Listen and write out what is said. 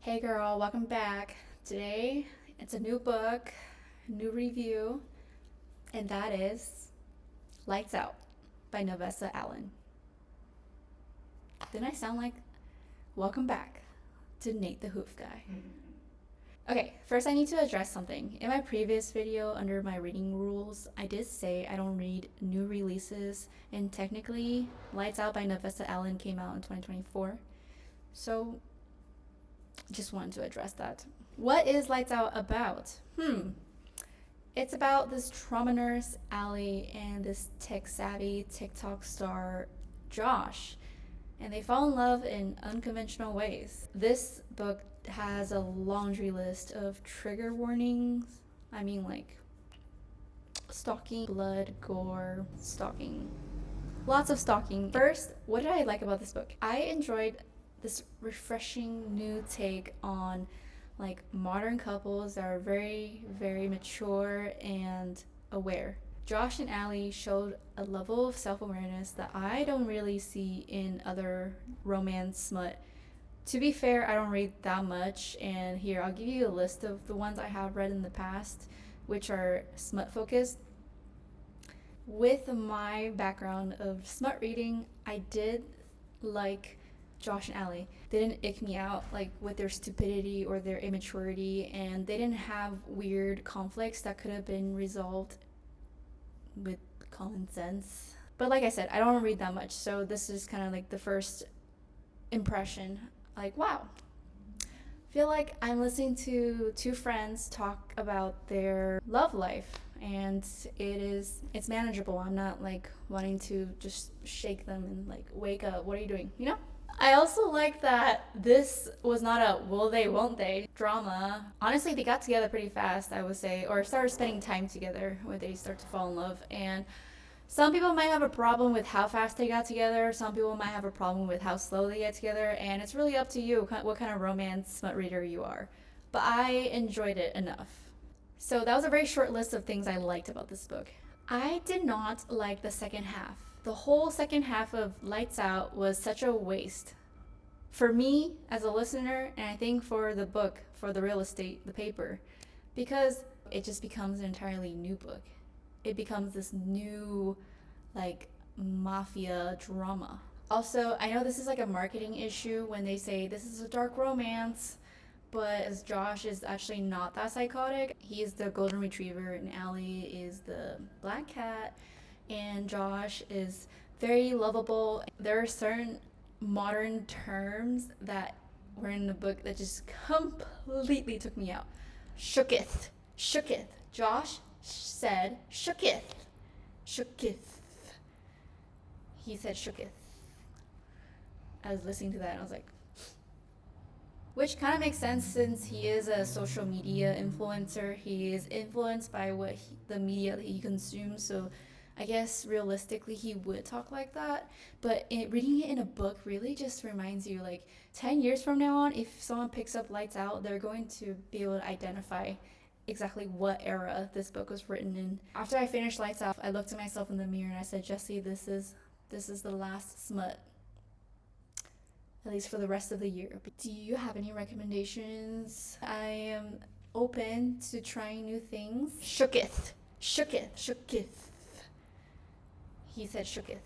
Hey girl, welcome back. Today it's a new book, new review, and that is Lights Out by Navessa Allen. Didn't I sound like welcome back to Nate the Hoof Guy? Okay, first I need to address something. In my previous video under my reading rules, I did say I don't read new releases, and technically Lights Out by Navessa Allen came out in 2024. So just wanted to address that. What is Lights Out about? It's about this trauma nurse, Allie, and this tech savvy TikTok star, Josh. And they fall in love in unconventional ways. This book has a laundry list of trigger warnings. I mean, like stalking, blood, gore, stalking. Lots of stalking. First, what did I like about this book? I enjoyed this refreshing new take on like modern couples that are very, very mature and aware. Josh and Allie showed a level of self awareness that I don't really see in other romance smut. To be fair, I don't read that much, and here I'll give you a list of the ones I have read in the past, which are smut focused. With my background of smut reading, I did like Josh and Allie. They didn't ick me out like with their stupidity or their immaturity, and they didn't have weird conflicts that could have been resolved with common sense. But like I said, I don't read that much, so this is kind of like the first impression. Like, wow. Feel like I'm listening to two friends talk about their love life, and it's manageable. I'm not like wanting to just shake them and like wake up. What are you doing? You know? I also like that this was not a will they, won't they drama. Honestly, they got together pretty fast, I would say, or started spending time together when they start to fall in love. And some people might have a problem with how fast they got together. Some people might have a problem with how slow they get together. And it's really up to you what kind of romance smut reader you are. But I enjoyed it enough. So that was a very short list of things I liked about this book. I did not like the second half. The whole second half of Lights Out was such a waste. For me, as a listener, and I think for the book, for the real estate, the paper, because it just becomes an entirely new book. It becomes this new, like, mafia drama. Also, I know this is like a marketing issue when they say this is a dark romance, but as Josh is actually not that psychotic. He is the golden retriever, and Allie is the black cat, and Josh is very lovable. There are certain modern terms that were in the book that just completely took me out. Shooketh. Shooketh. Josh said shooketh. Shooketh. He said shooketh. I was listening to that and I was like, which kind of makes sense since he is a social media influencer. He is influenced by the media that he consumes. So I guess realistically he would talk like that. But reading it in a book really just reminds you, like, 10 years from now on, if someone picks up Lights Out, they're going to be able to identify exactly what era this book was written in. After I finished Lights Out, I looked at myself in the mirror and I said, Jessie, this is the last smut, at least for the rest of the year. But do you have any recommendations? I am open to trying new things. Shooketh. Shooketh. Shooketh. He said shooketh.